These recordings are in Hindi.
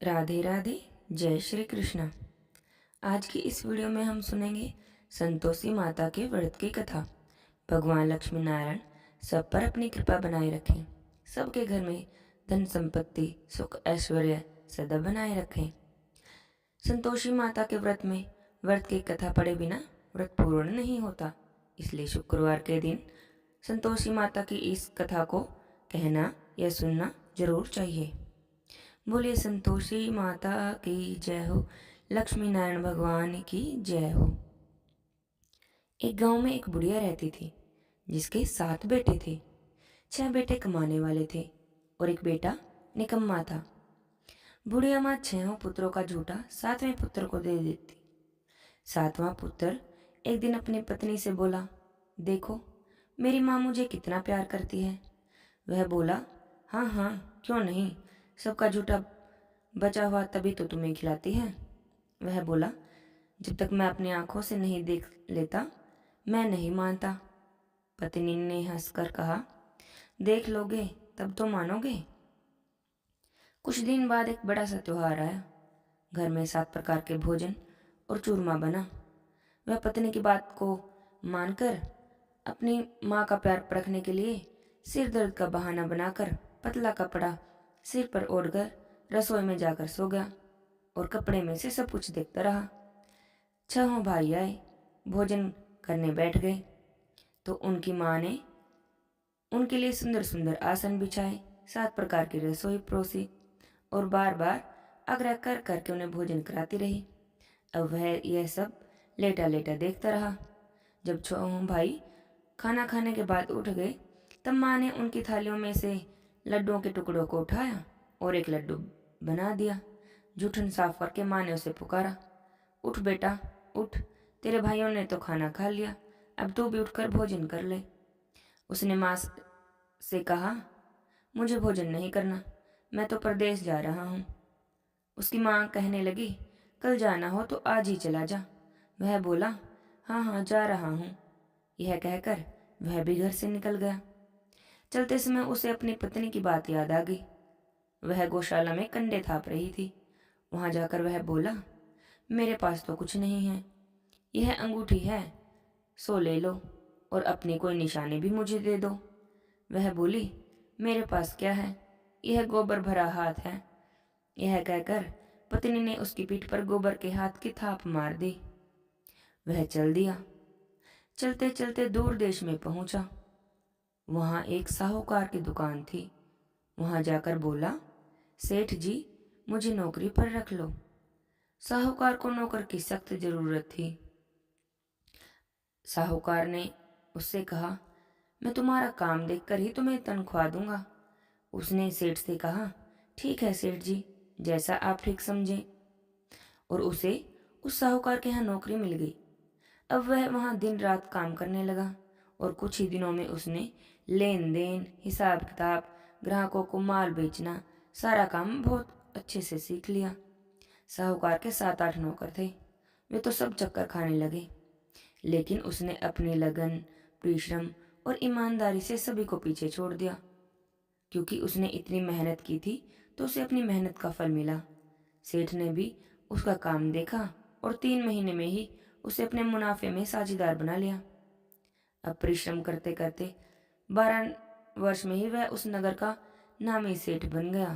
राधे राधे। जय श्री कृष्ण। आज की इस वीडियो में हम सुनेंगे संतोषी माता के व्रत की कथा। भगवान लक्ष्मी नारायण सब पर अपनी कृपा बनाए रखें, सबके घर में धन संपत्ति सुख ऐश्वर्य सदा बनाए रखें। संतोषी माता के व्रत की कथा पढ़े बिना व्रत पूर्ण नहीं होता, इसलिए शुक्रवार के दिन संतोषी माता की इस कथा को कहना या सुनना जरूर चाहिए। बोलिए संतोषी माता की जय हो, लक्ष्मी नारायण भगवान की जय हो। एक गांव में एक बुढ़िया रहती थी जिसके 7 बेटे थे। 6 बेटे कमाने वाले थे और एक बेटा निकम्मा था। बुढ़िया माँ 6 पुत्रों का झूठा 7वें पुत्र को दे देती। 7वां पुत्र एक दिन अपनी पत्नी से बोला, देखो मेरी माँ मुझे कितना प्यार करती है। वह बोला, हाँ हाँ क्यों नहीं, सबका झूठा बचा हुआ तभी तो तुम्हें खिलाती है। वह बोला, जब तक मैं अपनी आंखों से नहीं देख लेता मैं नहीं मानता। पत्नी ने हंसकर कहा, देख लोगे तब तो मानोगे। कुछ दिन बाद एक बड़ा सा त्योहार आया। घर में 7 प्रकार के भोजन और चूरमा बना। वह पत्नी की बात को मानकर अपनी माँ का प्यार परखने के लिए सिर दर्द का बहाना बनाकर पतला कपड़ा सिर पर ओढ़कर रसोई में जाकर सो गया और कपड़े में से सब कुछ देखता रहा। 6 भाई आए, भोजन करने बैठ गए तो उनकी माँ ने उनके लिए सुंदर सुंदर आसन बिछाए, 7 प्रकार की रसोई परोसी और बार बार आग्रह कर करके उन्हें भोजन कराती रही। अब वह यह सब लेटा लेटा देखता रहा। जब 6 भाई खाना खाने के बाद उठ गए तब माँ ने उनकी थालियों में से लड्डुओं के टुकड़ों को उठाया और एक लड्डू बना दिया। जूठन साफ करके माँ ने उसे पुकारा, उठ बेटा उठ, तेरे भाइयों ने तो खाना खा लिया, अब तू भी उठकर भोजन कर ले। उसने माँ से कहा, मुझे भोजन नहीं करना, मैं तो परदेश जा रहा हूँ। उसकी माँ कहने लगी, कल जाना हो तो आज ही चला जा। वह बोला, हाँ हाँ जा रहा हूँ। यह कहकर वह भी घर से निकल गया। चलते समय उसे अपनी पत्नी की बात याद आ गई। वह गौशाला में कंडे थाप रही थी। वहां जाकर वह बोला, मेरे पास तो कुछ नहीं है, यह अंगूठी है, सो ले लो और अपनी कोई निशानी भी मुझे दे दो। वह बोली, मेरे पास क्या है, यह गोबर भरा हाथ है। यह कहकर पत्नी ने उसकी पीठ पर गोबर के हाथ की थाप मार दी। वह चल दिया। चलते चलते दूर देश में पहुंचा। वहां एक साहूकार की दुकान थी। वहां जाकर बोला, सेठ जी मुझे नौकरी पर रख लो। साहूकार को नौकर की सख्त जरूरत थी। साहूकार ने उससे कहा, मैं तुम्हारा काम देखकर ही तुम्हें तनख्वाह दूंगा। उसने सेठ से कहा, ठीक है सेठ जी, जैसा आप ठीक समझें। और उसे उस साहूकार के यहाँ नौकरी मिल गई। अब वह वहाँ दिन रात काम करने लगा और कुछ ही दिनों में उसने लेन देन हिसाब किताब ग्राहकों को माल बेचना सारा काम बहुत अच्छे से सीख लिया। साहूकार के 7-8 नौकर थे, वे तो सब चक्कर खाने लगे, लेकिन उसने अपनी लगन परिश्रम और ईमानदारी से सभी को पीछे छोड़ दिया। क्योंकि उसने इतनी मेहनत की थी तो उसे अपनी मेहनत का फल मिला। सेठ ने भी उसका काम देखा और 3 महीने में ही उसे अपने मुनाफे में साझेदार बना लिया। अब परिश्रम करते करते 12 वर्ष में ही वह उस नगर का नामी सेठ बन गया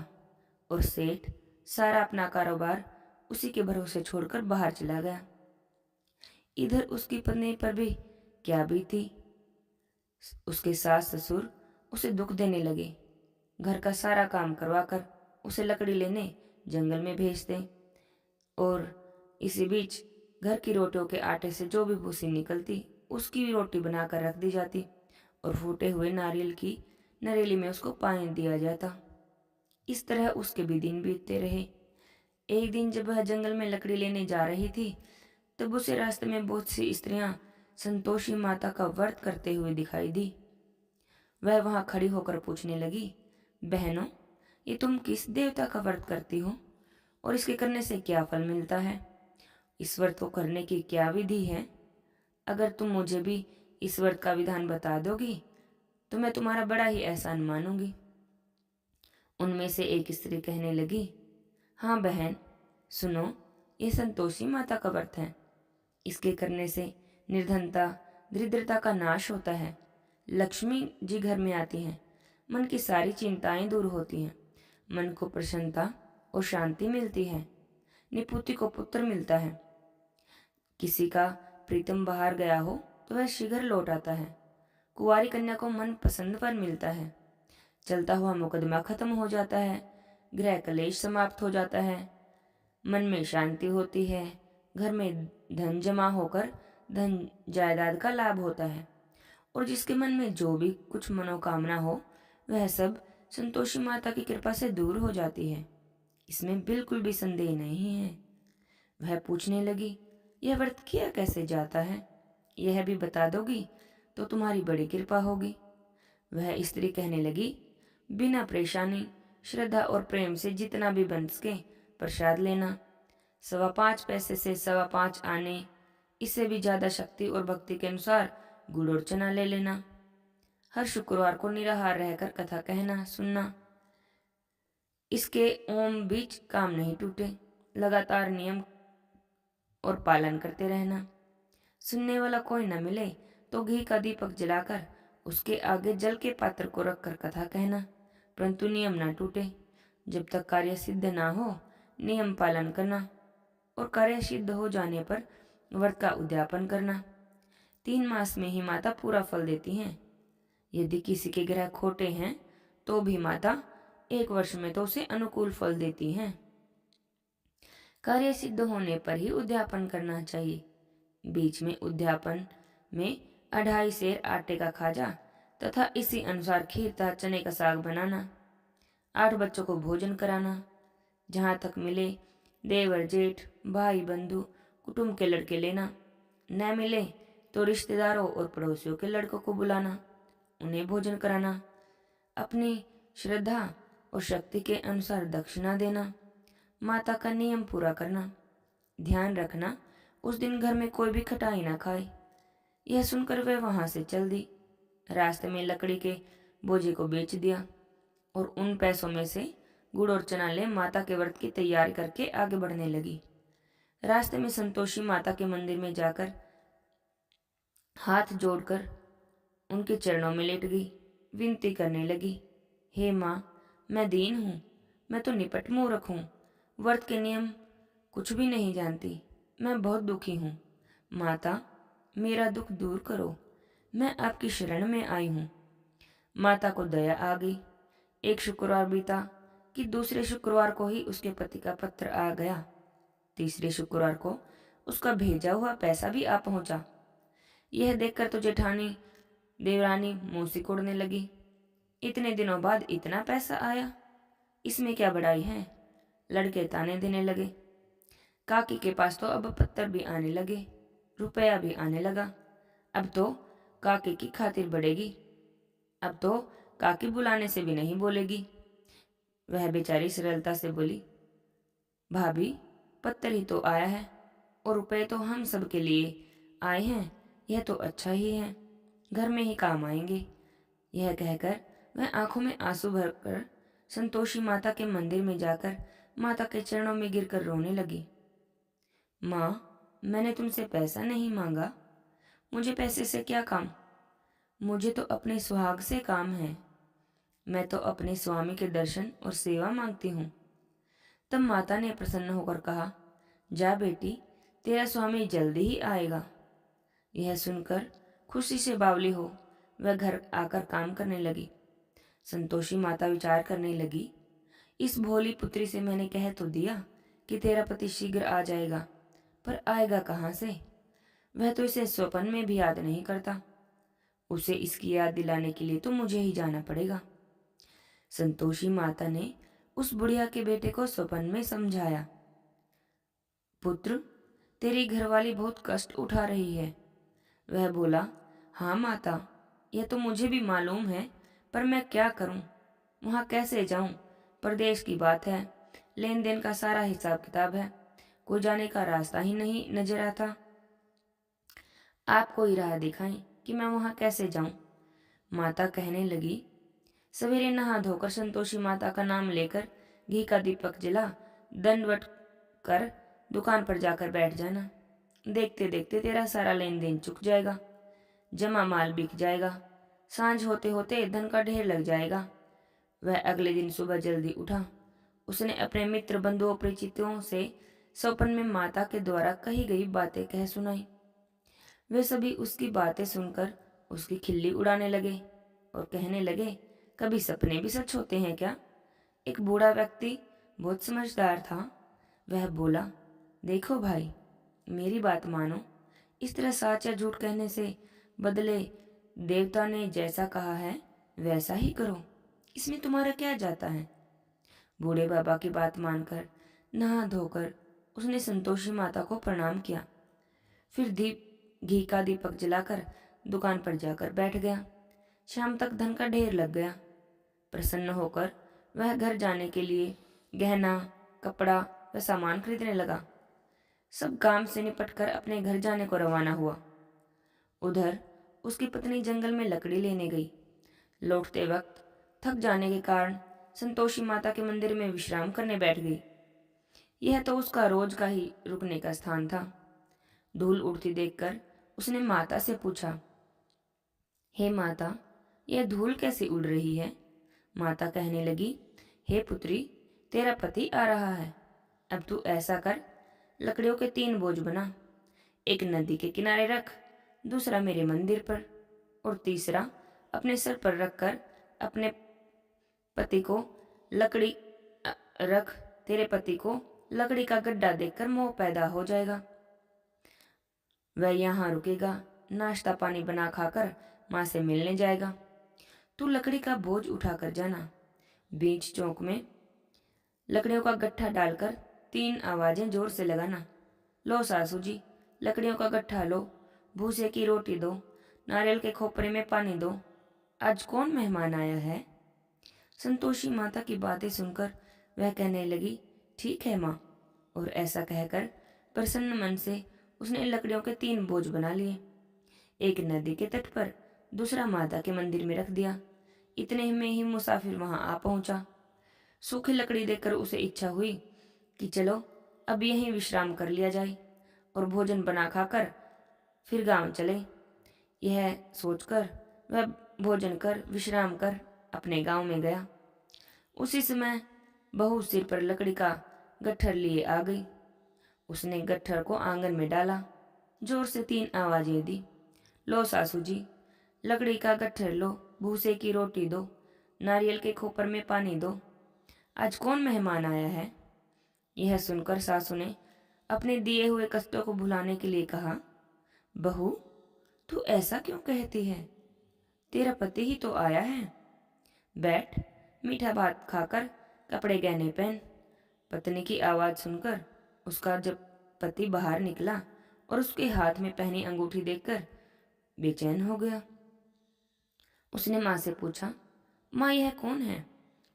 और सेठ सारा अपना कारोबार उसी के भरोसे छोड़कर बाहर चला गया। इधर उसकी पत्नी पर भी क्या बीती। उसके सास ससुर उसे दुख देने लगे। घर का सारा काम करवाकर उसे लकड़ी लेने जंगल में भेजते और इसी बीच घर की रोटियों के आटे से जो भी भूसी निकलती उसकी भी रोटी बनाकर रख दी जाती और फूटे हुए नारियल की नरेली में उसको पानी दिया जाता। इस तरह उसके भी दिन बीतते रहे। एक दिन जब वह जंगल में लकड़ी लेने जा रही थी तब उसे रास्ते में बहुत सी स्त्रियां संतोषी माता का व्रत करते हुए दिखाई दी। वह वहां खड़ी होकर पूछने लगी, बहनों ये तुम किस देवता का व्रत करती हो और इसके करने से क्या फल मिलता है? इस व्रत को करने की क्या विधि है? अगर तुम मुझे भी इस व्रत का विधान बता दोगी तो मैं तुम्हारा बड़ा ही एहसान मानूंगी। उनमें से एक स्त्री कहने लगी, हाँ बहन, सुनो, ये संतोषी माता का व्रत है। इसके करने से निर्धनता, दरिद्रता का नाश होता है। लक्ष्मी जी घर में आती हैं। मन की सारी चिंताएं दूर होती हैं। मन को प्रसन्नता और शांति मिलती है। निपुति को पुत्र मिलता है। किसी का प्रीतम बाहर गया हो तो वह शीघ्र लौट आता है। कुंवारी कन्या को मन पसंद पर मिलता है। चलता हुआ मुकदमा खत्म हो जाता है। गृह कलेश समाप्त हो जाता है। मन में शांति होती है। घर में धन जमा होकर धन जायदाद का लाभ होता है। और जिसके मन में जो भी कुछ मनोकामना हो वह सब संतोषी माता की कृपा से दूर हो जाती है। इसमें बिल्कुल भी संदेह नहीं है। वह पूछने लगी, यह व्रत किया कैसे जाता है? यह भी बता दोगी तो तुम्हारी बड़ी कृपा होगी। वह स्त्री कहने लगी, बिना परेशानी, श्रद्धा और प्रेम से जितना भी बन सके प्रसाद लेना। 5.25 पैसे से 5.25 आने, इससे भी ज्यादा शक्ति और भक्ति के अनुसार गुड़ और चना ले लेना। हर शुक्रवार को निराहार रहकर कथा कहना सुनना। इसके ओम बीच काम नहीं टूटे। लगातार नियम और पालन करते रहना। सुनने वाला कोई न मिले तो घी का दीपक जलाकर उसके आगे जल के पात्र को रखकर कथा कहना, परंतु नियम ना टूटे। जब तक कार्य सिद्ध ना हो नियम पालन करना और कार्य सिद्ध हो जाने पर व्रत का उद्यापन करना। 3 मास में ही माता पूरा फल देती हैं। यदि किसी के ग्रह खोटे हैं तो भी माता 1 वर्ष में तो उसे अनुकूल फल देती हैं। कार्य सिद्ध होने पर ही उद्यापन करना चाहिए। बीच में उद्यापन में 2.5 सेर आटे का खाजा तथा इसी अनुसार खीर तथा चने का साग बनाना। 8 बच्चों को भोजन कराना। जहाँ तक मिले देवर जेठ भाई बंधु कुटुंब के लड़के लेना। न मिले तो रिश्तेदारों और पड़ोसियों के लड़कों को बुलाना, उन्हें भोजन कराना। अपनी श्रद्धा और शक्ति के अनुसार दक्षिणा देना। माता का नियम पूरा करना। ध्यान रखना उस दिन घर में कोई भी खटाई ना खाए। यह सुनकर वह वहां से चल दी। रास्ते में लकड़ी के बोझे को बेच दिया और उन पैसों में से गुड़ और चना ले माता के व्रत की तैयारी करके आगे बढ़ने लगी। रास्ते में संतोषी माता के मंदिर में जाकर हाथ जोड़कर उनके चरणों में लेट गई। विनती करने लगी, हे माँ, मैं दीन हूँ, मैं तो निपट मूर्ख हूँ, व्रत के नियम कुछ भी नहीं जानती, मैं बहुत दुखी हूँ। माता, मेरा दुख दूर करो, मैं आपकी शरण में आई हूँ। माता को दया आ गई। एक शुक्रवार बीता कि दूसरे शुक्रवार को ही उसके पति का पत्र आ गया। तीसरे शुक्रवार को उसका भेजा हुआ पैसा भी आ पहुंचा। यह देखकर तो जेठानी देवरानी मुंह सिकोड़ने लगी। इतने दिनों बाद इतना पैसा आया, इसमें क्या बड़ाई है? लड़के ताने देने लगे। काकी के पास तो अब पत्तर भी आने लगे, रुपया भी आने लगा। अब तो काकी की खातिर बढ़ेगी। अब तो काकी बुलाने से भी नहीं बोलेगी। वह बेचारी सरलता से बोली, भाभी, पत्तर ही तो आया है और रुपए तो हम सब के लिए आए हैं, यह तो अच्छा ही है, घर में ही काम आएंगे। यह कहकर वह आंखों में आंसू भरकर संतोषी माता के मंदिर में जाकर माता के चरणों में गिरकर रोने लगी। माँ, मैंने तुमसे पैसा नहीं मांगा, मुझे पैसे से क्या काम? मुझे तो अपने सुहाग से काम है। मैं तो अपने स्वामी के दर्शन और सेवा मांगती हूँ। तब माता ने प्रसन्न होकर कहा, जा बेटी, तेरा स्वामी जल्दी ही आएगा। यह सुनकर खुशी से बावली हो वह घर आकर काम करने लगी। संतोषी माता विचार करने लगी, इस भोली पुत्री से मैंने कह तो दिया कि तेरा पति शीघ्र आ जाएगा, पर आएगा कहाँ से? वह तो इसे स्वप्न में भी याद नहीं करता। उसे इसकी याद दिलाने के लिए तो मुझे ही जाना पड़ेगा। संतोषी माता ने उस बुढ़िया के बेटे को स्वप्न में समझाया, पुत्र, तेरी घरवाली बहुत कष्ट उठा रही है। वह बोला, हाँ माता, यह तो मुझे भी मालूम है, पर मैं क्या करूं? वहां कैसे जाऊं? परदेश की बात है, लेन देन का सारा हिसाब किताब है, कोई जाने का रास्ता ही नहीं नजर आता। आप कोई राह दिखाएं कि मैं वहां कैसे जाऊं? माता कहने लगी, सवेरे नहा धोकर संतोषी माता का नाम लेकर घी का दीपक जला दंडवत कर दुकान पर जाकर बैठ जाना। देखते देखते तेरा सारा लेन देन चुक जाएगा, जमा माल बिक जाएगा, सांझ होते होते धन का ढेर लग जाएगा। वह अगले दिन सुबह जल्दी उठा। उसने अपने मित्र बंधुओं परिचितों से स्वप्न में माता के द्वारा कही गई बातें कह सुनाई। वे सभी उसकी बातें सुनकर उसकी खिल्ली उड़ाने लगे और कहने लगे, कभी सपने भी सच होते हैं क्या? एक बूढ़ा व्यक्ति बहुत समझदार था। वह बोला, देखो भाई, मेरी बात मानो। इस तरह सच या झूठ कहने से बदले देवता ने जैसा कहा है वैसा ही करो, इसमें तुम्हारा क्या जाता है? बूढ़े बाबा की बात मानकर नहा धोकर उसने संतोषी माता को प्रणाम किया। फिर घी का दीपक जलाकर दुकान पर जाकर बैठ गया। शाम तक धन का ढेर लग गया। प्रसन्न होकर वह घर जाने के लिए गहना, कपड़ा व सामान खरीदने लगा। सब काम से निपटकर अपने घर जाने को रवाना हुआ। उधर उसकी पत्नी जंगल में लकड़ी लेने गई। लौटते वक्त थक जाने के कारण संतोषी माता के मंदिर में विश्राम करने बैठ गई। यह तो उसका रोज का ही रुकने का स्थान था। धूल उड़ती देखकर उसने माता से पूछा, हे माता, यह धूल कैसे उड़ रही है? माता कहने लगी, हे पुत्री, तेरा पति आ रहा है। अब तू ऐसा कर, लकड़ियों के 3 बोझ बना। एक नदी के किनारे रख, दूसरा मेरे मंदिर पर और तीसरा अपने सर पर रखकर अपने पति को लकड़ी रख। तेरे पति को लकड़ी का गड्ढा देखकर मोह पैदा हो जाएगा। वह यहाँ रुकेगा, नाश्ता पानी बना खाकर माँ से मिलने जाएगा। तू लकड़ी का बोझ उठाकर जाना। बीच चौक में लकड़ियों का गट्ठा डालकर 3 आवाजें जोर से लगाना। लो सासू जी, लकड़ियों का गट्ठा लो, भूसे की रोटी दो, नारियल के खोपरे में पानी दो। आज कौन मेहमान आया है? संतोषी माता की बातें सुनकर वह कहने लगी, ठीक है माँ। और ऐसा कहकर प्रसन्न मन से उसने लकड़ियों के 3 बोझ बना लिए। एक नदी के तट पर, दूसरा माता के मंदिर में रख दिया। इतने में ही मुसाफिर वहां आ पहुंचा। सूखी लकड़ी देखकर उसे इच्छा हुई कि चलो अब यहीं विश्राम कर लिया जाए और भोजन बना खाकर फिर गांव चले। यह सोचकर वह भोजन कर विश्राम कर अपने गांव में गया। उसी समय बहू सिर पर लकड़ी का गट्ठर लिए आ गई। उसने गट्ठर को आंगन में डाला, जोर से 3 आवाजें दी, लो सासू जी, लकड़ी का गट्ठर लो, भूसे की रोटी दो, नारियल के खोपर में पानी दो। आज कौन मेहमान आया है? यह सुनकर सासू ने अपने दिए हुए कष्टों को भुलाने के लिए कहा, बहू, तू ऐसा क्यों कहती है? तेरा पति ही तो आया है। बैठ, मीठा भात खाकर कपड़े गहने पहन। पत्नी की आवाज सुनकर उसका जब पति बाहर निकला और उसके हाथ में पहनी अंगूठी देखकर बेचैन हो गया। उसने माँ से पूछा, माँ यह कौन है?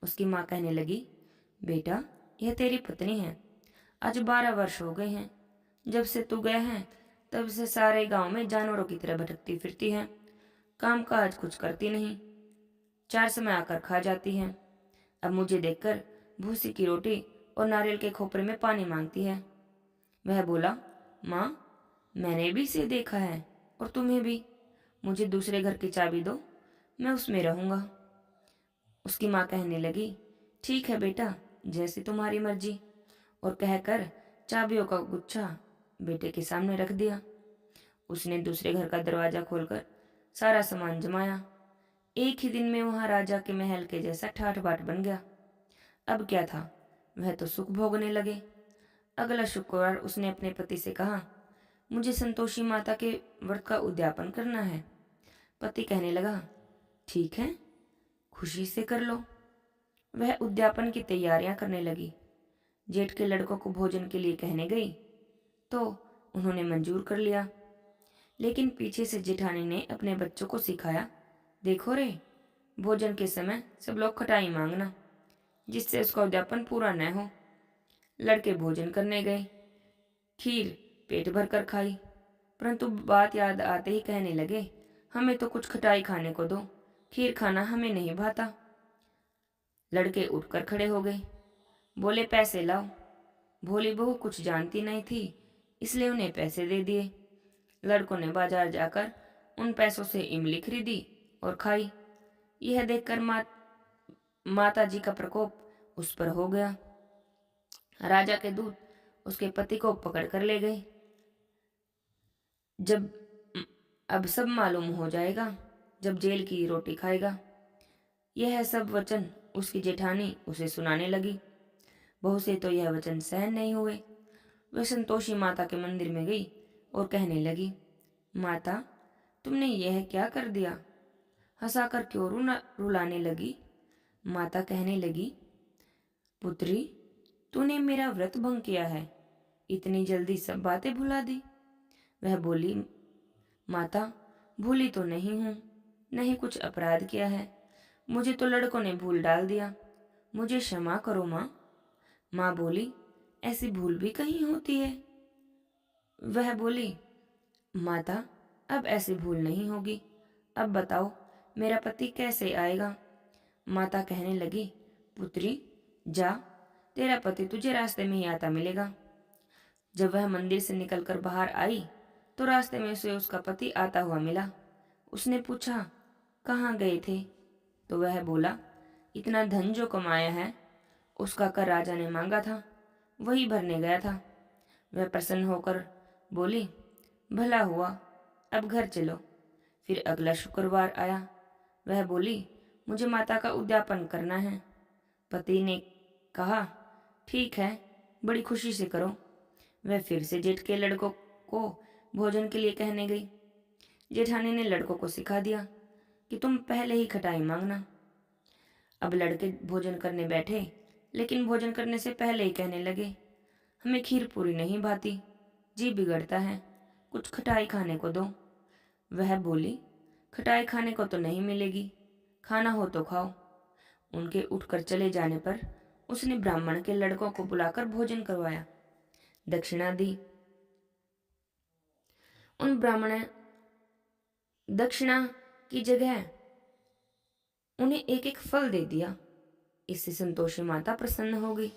उसकी माँ कहने लगी, बेटा, यह तेरी पत्नी है। आज 12 वर्ष हो गए हैं। जब से तू गया है तब से सारे गांव में जानवरों की तरह भटकती फिरती है। काम काज कुछ करती नहीं, 4 समय आकर खा जाती है। अब मुझे देखकर भूसी की रोटी और नारियल के खोपरे में पानी मांगती है। वह बोला, माँ, मैंने भी इसे देखा है और तुम्हें भी। मुझे दूसरे घर की चाबी दो, मैं उसमें रहूंगा। उसकी माँ कहने लगी, ठीक है बेटा, जैसी तुम्हारी मर्जी। और कहकर चाबियों का गुच्छा बेटे के सामने रख दिया। उसने दूसरे घर का दरवाजा खोलकर सारा सामान जमाया। एक ही दिन में वहां राजा के महल के जैसा ठाठ बाट बन गया। अब क्या था, वह तो सुख भोगने लगे। अगला शुक्रवार उसने अपने पति से कहा, मुझे संतोषी माता के व्रत का उद्यापन करना है। पति कहने लगा, ठीक है, खुशी से कर लो। वह उद्यापन की तैयारियां करने लगी। जेठ के लड़कों को भोजन के लिए कहने गई तो उन्होंने मंजूर कर लिया। लेकिन पीछे से जेठानी ने अपने बच्चों को सिखाया, देखो रे, भोजन के समय सब लोग खटाई मांगना, जिससे उसका उद्यापन पूरा न हो। लड़के भोजन करने गए, खीर पेट भर कर खाई, परंतु बात याद आते ही कहने लगे, हमें तो कुछ खटाई खाने को दो, खीर खाना हमें नहीं भाता। लड़के उठकर खड़े हो गए, बोले, पैसे लाओ। भोली बहू कुछ जानती नहीं थी, इसलिए उन्हें पैसे दे दिए। लड़कों ने बाजार जाकर उन पैसों से इमली खरीदी और खाई। यह देखकर माता जी का प्रकोप उस पर हो गया। राजा के दूत उसके पति को पकड़ कर ले गए। जब अब सब मालूम हो जाएगा, जब जेल की रोटी खाएगा। यह सब वचन उसकी जेठानी उसे सुनाने लगी। बहू से तो यह वचन सहन नहीं हुए। वह संतोषी माता के मंदिर में गई और कहने लगी, माता, तुमने यह क्या कर दिया? हंसाकर क्यों रुलाने लगी? माता कहने लगी, पुत्री, तूने मेरा व्रत भंग किया है, इतनी जल्दी सब बातें भुला दी। वह बोली, माता, भूली तो नहीं हूं, नहीं कुछ अपराध किया है, मुझे तो लड़कों ने भूल डाल दिया, मुझे क्षमा करो माँ। माँ बोली, ऐसी भूल भी कहीं होती है? वह बोली, माता, अब ऐसी भूल नहीं होगी। अब बताओ, मेरा पति कैसे आएगा? माता कहने लगी, पुत्री, जा, तेरा पति तुझे रास्ते में ही आता मिलेगा। जब वह मंदिर से निकलकर बाहर आई तो रास्ते में उसे उसका पति आता हुआ मिला। उसने पूछा, कहाँ गए थे? तो वह बोला, इतना धन जो कमाया है उसका कर राजा ने मांगा था, वही भरने गया था। वह प्रसन्न होकर बोली, भला हुआ, अब घर चलो। फिर अगला शुक्रवार आया। वह बोली, मुझे माता का उद्यापन करना है। पति ने कहा, ठीक है, बड़ी खुशी से करो। वह फिर से जेठ के लड़कों को भोजन के लिए कहने गई। जेठानी ने लड़कों को सिखा दिया कि तुम पहले ही खटाई मांगना। अब लड़के भोजन करने बैठे, लेकिन भोजन करने से पहले ही कहने लगे, हमें खीर पूरी नहीं भाती, जी बिगड़ता है, कुछ खटाई खाने को दो। वह बोली, खटाई खाने को तो नहीं मिलेगी, खाना हो तो खाओ। उनके उठकर चले जाने पर उसने ब्राह्मण के लड़कों को बुलाकर भोजन करवाया, दक्षिणा दी। उन ब्राह्मण दक्षिणा की जगह उन्हें एक एक फल दे दिया। इससे संतोषी माता प्रसन्न हो गई।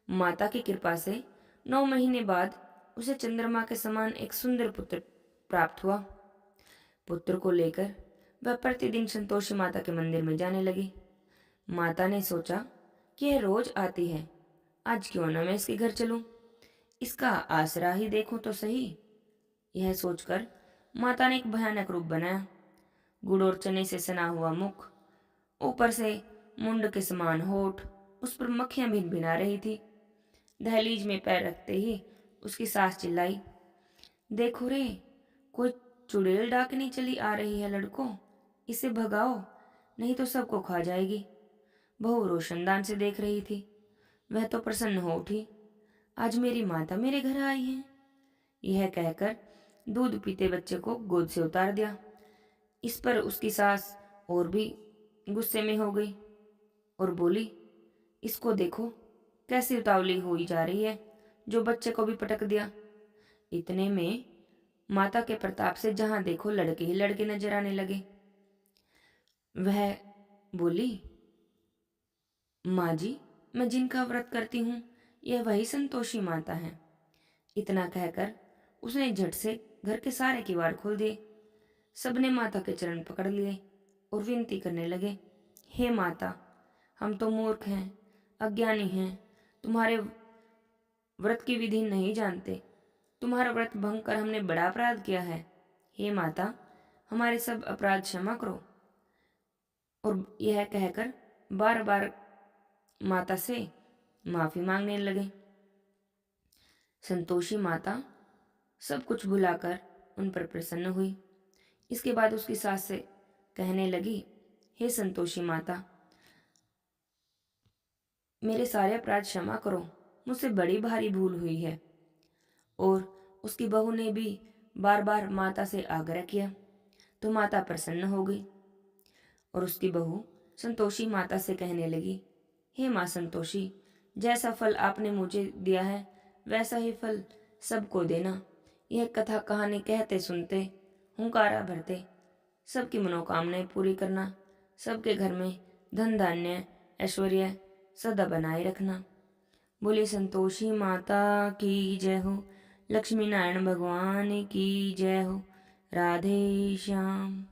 माता की कृपा से 9 महीने बाद उसे चंद्रमा के समान एक सुंदर पुत्र प्राप्त हुआ। पुत्र को लेकर वह प्रतिदिन संतोषी माता के मंदिर में जाने लगी। माता ने सोचा कि यह रोज आती है, आज क्यों न मैं इसके घर चलूं, इसका आसरा ही देखूं तो सही। यह सोचकर माता ने एक भयानक रूप बनाया। गुड़ और चने से सना हुआ मुख, ऊपर से मुंड के समान होठ, उस पर मक्खियां भिनभिना रही थी। दहलीज में पैर रखते ही उसकी सास चिल्लाई, देखो रे, कोई चुड़ैल डाकनी चली आ रही है लड़कों, इसे भगाओ, नहीं तो सबको खा जाएगी। बहू रोशनदान से देख रही थी। वह तो प्रसन्न हो उठी, आज मेरी माता मेरे घर आई है। यह कहकर दूध पीते बच्चे को गोद से उतार दिया। इस पर उसकी सास और भी गुस्से में हो गई और बोली, इसको देखो कैसी उतावली हुई जा रही है, जो बच्चे को भी पटक दिया। इतने में माता के प्रताप से जहां देखो लड़के ही लड़के नजर आने लगे। वह बोली, माँ जी, मैं जिनका व्रत करती हूँ यह वही संतोषी माता है। इतना कहकर उसने झट से घर के सारे किवाड़ खोल दिए। सबने माता के चरण पकड़ लिए और विनती करने लगे, हे माता, हम तो मूर्ख हैं, अज्ञानी हैं, तुम्हारे व्रत की विधि नहीं जानते, तुम्हारा व्रत भंग कर हमने बड़ा अपराध किया है। हे माता, हमारे सब अपराध क्षमा करो। और यह कहकर बार बार माता से माफी मांगने लगे। संतोषी माता सब कुछ भुलाकर उन पर प्रसन्न हुई। इसके बाद उसकी सास से कहने लगी, हे संतोषी माता, मेरे सारे अपराध क्षमा करो, मुझसे बड़ी भारी भूल हुई है। और उसकी बहू ने भी बार बार माता से आग्रह किया तो माता प्रसन्न हो गई और उसकी बहू संतोषी माता से कहने लगी, हे माँ संतोषी, जैसा फल आपने मुझे दिया है वैसा ही फल सबको देना। यह कथा कहानी कहते सुनते, हुंकारा भरते, सबकी मनोकामनाएं पूरी करना, सबके घर में धन धान्य ऐश्वर्य सदा बनाए रखना। बोले संतोषी माता की जय हो। लक्ष्मी नारायण भगवान की जय हो। राधे श्याम।